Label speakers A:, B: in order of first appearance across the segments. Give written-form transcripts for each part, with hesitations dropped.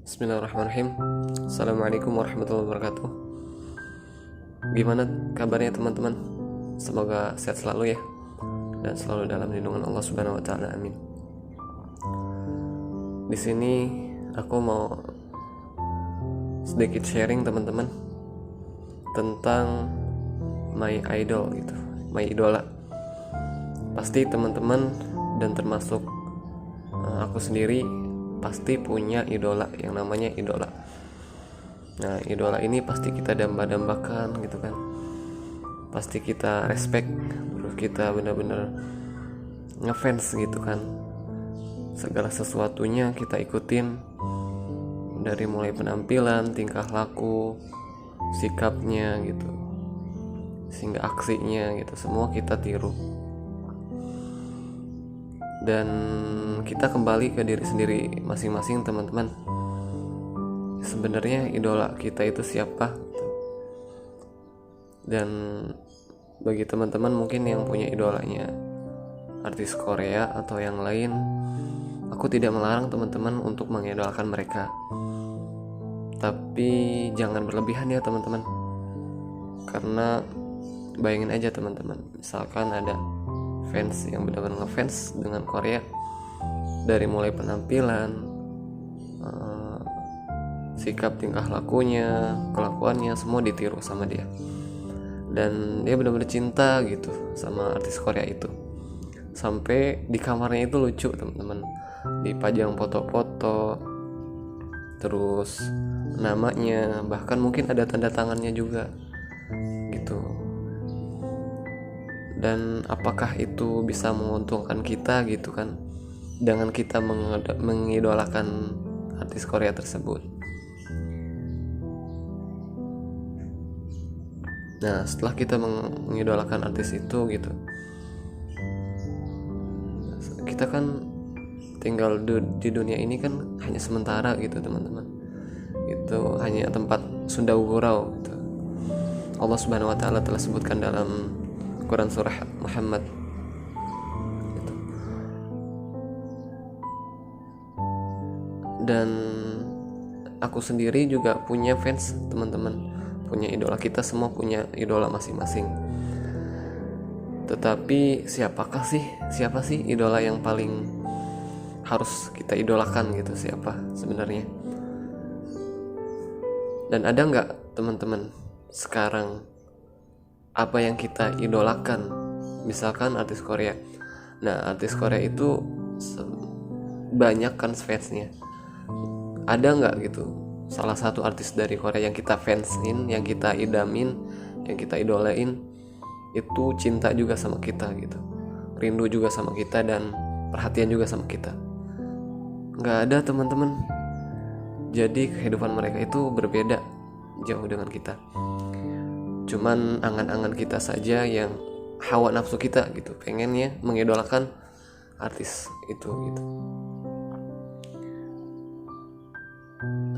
A: Bismillahirrahmanirrahim. Assalamualaikum warahmatullahi wabarakatuh. Gimana kabarnya teman-teman? Semoga sehat selalu ya, dan selalu dalam lindungan Allah Subhanahu wa taala. Amin. Di sini aku mau sedikit sharing teman-teman tentang my idol gitu, my idola. Pasti teman-teman dan termasuk aku sendiri pasti punya idola yang namanya idola. Nah, idola ini pasti kita damba-dambakan gitu kan. Pasti kita respect, terus kita benar-benar ngefans gitu kan. Segala sesuatunya kita ikutin, dari mulai penampilan, tingkah laku, sikapnya gitu, sehingga aksinya gitu, semua kita tiru. Dan kita kembali ke diri sendiri masing-masing teman-teman. Sebenarnya idola kita itu siapa? Dan bagi teman-teman mungkin yang punya idolanya artis Korea atau yang lain, aku tidak melarang teman-teman untuk mengidolakan mereka. Tapi jangan berlebihan ya teman-teman. Karena bayangin aja teman-teman, misalkan ada fans yang benar-benar ngefans dengan Korea, dari mulai penampilan, sikap tingkah lakunya, kelakuannya, semua ditiru sama dia. Dan dia benar-benar cinta gitu sama artis Korea itu. Sampai di kamarnya itu lucu teman-teman, dipajang foto-foto, terus namanya, bahkan mungkin ada tanda tangannya juga gitu. Dan apakah itu bisa menguntungkan kita gitu kan, dengan kita mengidolakan artis Korea tersebut? Nah, setelah kita mengidolakan artis itu gitu, kita kan tinggal di dunia ini kan hanya sementara gitu teman-teman. Itu hanya tempat sunda gurau gitu. Allah Subhanahu wa taala telah sebutkan dalam Quran surah Muhammad gitu. Dan aku sendiri juga punya fans teman-teman, punya idola. Kita semua punya idola masing-masing. Tetapi siapa sih idola yang paling harus kita idolakan gitu? Siapa sebenarnya? Dan ada nggak teman-teman sekarang apa yang kita idolakan? Misalkan artis Korea. Nah, artis Korea itu banyak kan fansnya. Ada nggak gitu salah satu artis dari Korea yang kita fansin, yang kita idamin, yang kita idolain, itu cinta juga sama kita gitu, rindu juga sama kita, dan perhatian juga sama kita? Nggak ada teman-teman. Jadi kehidupan mereka itu berbeda jauh dengan kita. Cuman angan-angan kita saja yang hawa nafsu kita gitu, pengennya mengidolakan artis itu gitu.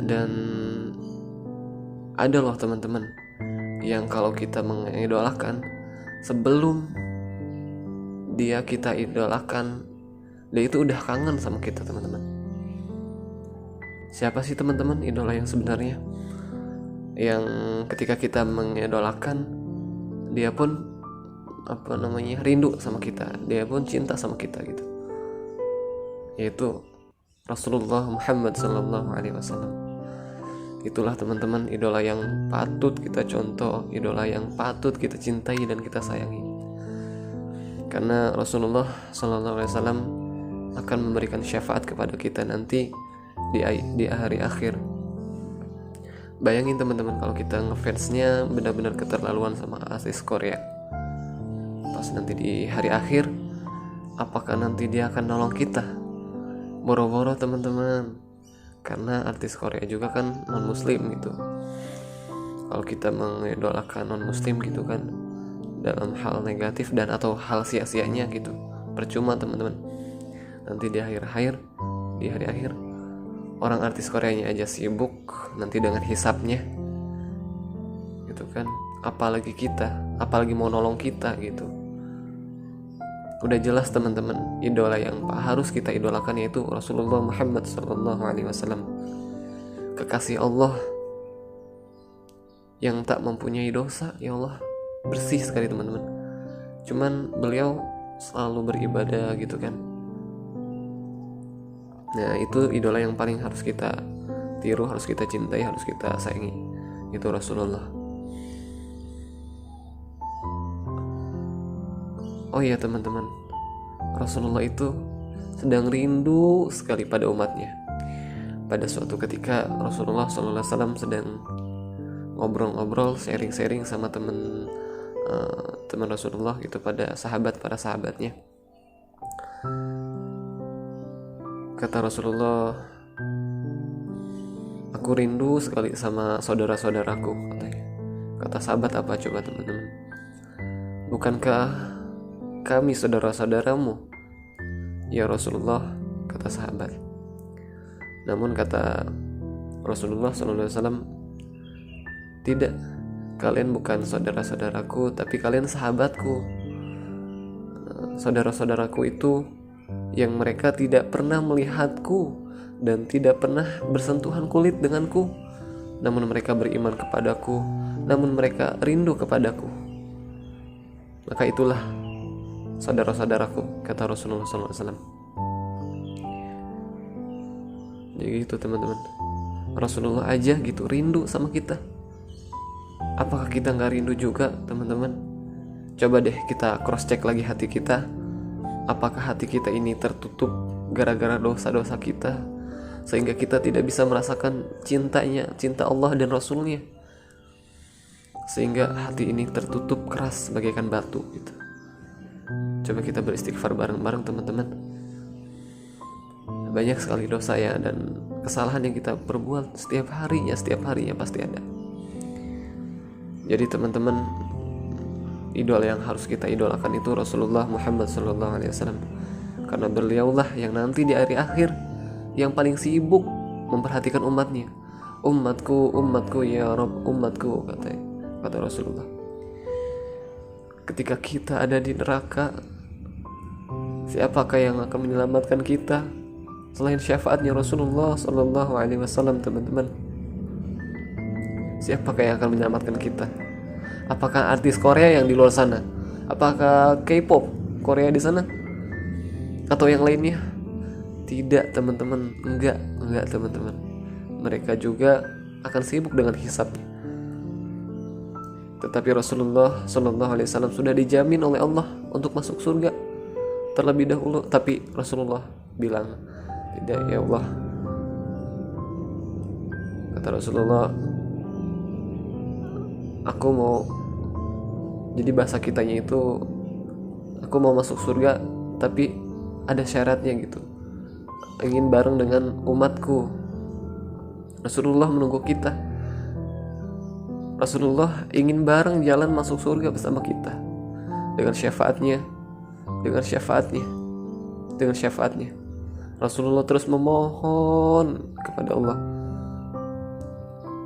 A: Dan ada loh teman-teman yang kalau kita mengidolakan, sebelum kita idolakan, dia itu udah kangen sama kita teman-teman. Siapa sih teman-teman idola yang sebenarnya? Yang ketika kita mengidolakan, dia pun rindu sama kita, dia pun cinta sama kita gitu, yaitu Rasulullah Muhammad SAW. Itulah teman-teman idola yang patut kita contoh, idola yang patut kita cintai dan kita sayangi. Karena Rasulullah SAW akan memberikan syafaat kepada kita nanti di hari akhir. Bayangin teman-teman kalau kita ngefansnya benar-benar keterlaluan sama artis Korea. Pas nanti di hari akhir, apakah nanti dia akan nolong kita? Boro-boro teman-teman, karena artis Korea juga kan non muslim gitu. Kalau kita mengidolakan non muslim gitu kan, dalam hal negatif dan atau hal sia-sianya gitu, percuma teman-teman. Nanti di hari akhir orang artis Koreanya aja sibuk nanti dengan hisapnya gitu kan, apalagi kita, apalagi mau nolong kita gitu. Udah jelas teman-teman, idola yang harus kita idolakan yaitu Rasulullah Muhammad SAW. kekasih Allah yang tak mempunyai dosa, ya Allah, bersih sekali teman-teman. Cuman beliau selalu beribadah gitu kan. Nah, itu idola yang paling harus kita tiru, harus kita cintai, harus kita sayangi. Itu Rasulullah. Oh iya teman-teman, Rasulullah itu sedang rindu sekali pada umatnya. Pada suatu ketika Rasulullah SAW sedang ngobrol-ngobrol, sharing-sharing sama teman Rasulullah gitu, para sahabatnya. Kata Rasulullah, aku rindu sekali sama saudara-saudaraku, katanya. Kata sahabat, apa coba teman-teman? Bukankah kami saudara-saudaramu, ya Rasulullah, kata sahabat. Namun kata Rasulullah SAW, tidak, kalian bukan saudara-saudaraku, tapi kalian sahabatku. Saudara-saudaraku itu yang mereka tidak pernah melihatku dan tidak pernah bersentuhan kulit denganku, namun mereka beriman kepadaku, namun mereka rindu kepadaku. Maka itulah saudara-saudaraku, kata Rasulullah SAW. Jadi gitu teman-teman, Rasulullah aja gitu rindu sama kita. Apakah kita gak rindu juga teman-teman? Coba deh kita cross check lagi hati kita. Apakah hati kita ini tertutup gara-gara dosa-dosa kita, sehingga kita tidak bisa merasakan cinta Allah dan Rasulnya, sehingga hati ini tertutup keras bagaikan batu gitu. Coba kita beristighfar bareng-bareng teman-teman. Banyak sekali dosa ya dan kesalahan yang kita perbuat setiap harinya pasti ada. Jadi teman-teman, idola yang harus kita idolakan itu Rasulullah Muhammad SAW, karena beliaulah yang nanti di hari akhir yang paling sibuk memperhatikan umatnya. Umatku ya Rabb, umatku, kata Rasulullah. Ketika kita ada di neraka, siapakah yang akan menyelamatkan kita selain syafaatnya Rasulullah SAW, teman-teman? Siapakah yang akan menyelamatkan kita? Apakah artis Korea yang di luar sana? Apakah K-pop Korea di sana? Atau yang lainnya? Tidak teman-teman, enggak teman-teman. Mereka juga akan sibuk dengan hisabnya. Tetapi Rasulullah SAW sudah dijamin oleh Allah untuk masuk surga terlebih dahulu. Tapi Rasulullah bilang, tidak ya Allah. Kata Rasulullah, aku mau, jadi bahasa kitanya itu, aku mau masuk surga tapi ada syaratnya gitu, ingin bareng dengan umatku. Rasulullah menunggu kita. Rasulullah ingin bareng jalan masuk surga bersama kita dengan syafaatnya. Rasulullah terus memohon kepada Allah,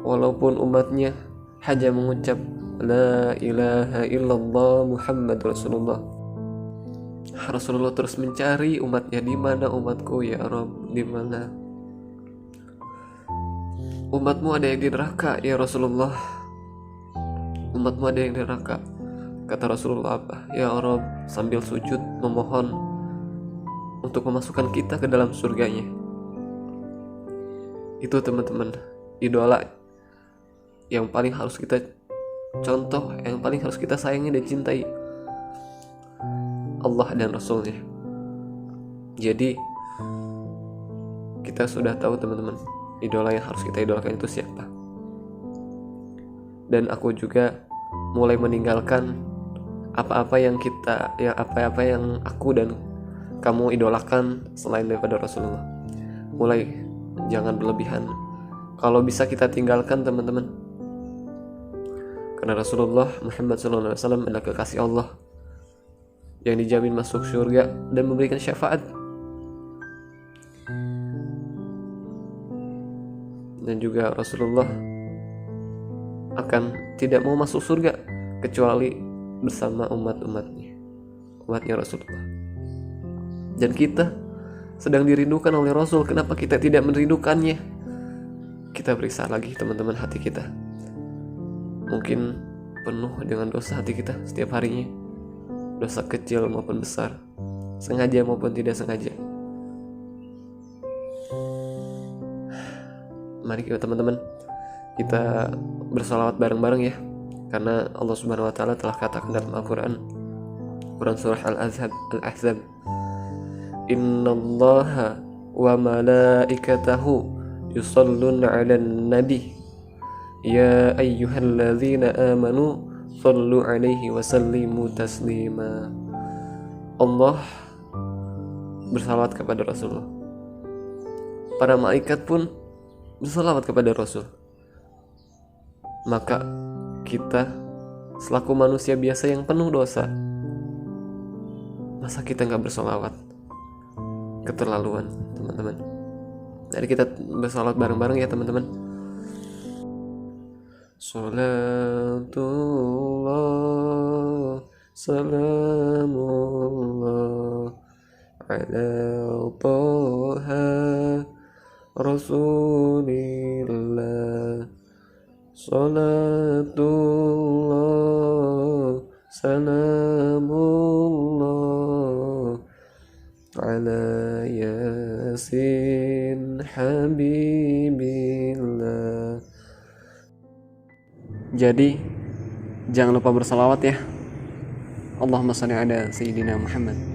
A: walaupun umatnya hanya mengucap la ilaha illallah Muhammad Rasulullah. Rasulullah terus mencari umatnya, di mana umatku ya Rabb, di mana umatmu? Ada yang di neraka ya Rasulullah, umatmu ada yang di neraka. Kata Rasulullah apa? Ya Rabb, sambil sujud memohon untuk memasukkan kita ke dalam surganya. Itu teman-teman, idola yang paling harus kita contoh, yang paling harus kita sayangi dan cintai, Allah dan Rasulnya. Jadi kita sudah tahu teman-teman, idola yang harus kita idolakan itu siapa. Dan aku juga mulai meninggalkan apa-apa yang aku dan kamu idolakan selain daripada Rasulullah. Mulai jangan berlebihan. Kalau bisa kita tinggalkan teman-teman, karena Rasulullah Muhammad SAW adalah kekasih Allah yang dijamin masuk surga dan memberikan syafaat. Dan juga Rasulullah akan tidak mau masuk surga kecuali bersama umatnya Rasulullah. Dan kita sedang dirindukan oleh Rasul. Kenapa kita tidak merindukannya? kita periksa lagi teman-teman hati kita. Mungkin penuh dengan dosa hati kita setiap harinya, dosa kecil maupun besar, sengaja maupun tidak sengaja. Mari kita teman-teman, kita bersalawat bareng-bareng ya, karena Allah Subhanahu wa taala telah katakan dalam Al-Qur'an surah Al-Ahzab, innallaha wa malaikatahu yusalluna 'alan nabi ya ayyuhalladzina amanu sallu 'alaihi wa sallimu taslima. Allah bersalawat kepada Rasulullah, para malaikat pun bersalawat kepada Rasul. Maka kita selaku manusia biasa yang penuh dosa, masa kita gak bersalawat? Keterlaluan teman-teman. Jadi kita bersalawat bareng-bareng ya teman-teman. Salatullah salamullah ala Taha Rasulillah. Salatullah salamullah ala Yasin Habibillah. Jadi jangan lupa bersalawat ya. Allahumma shalli ala Sayyidina Muhammad.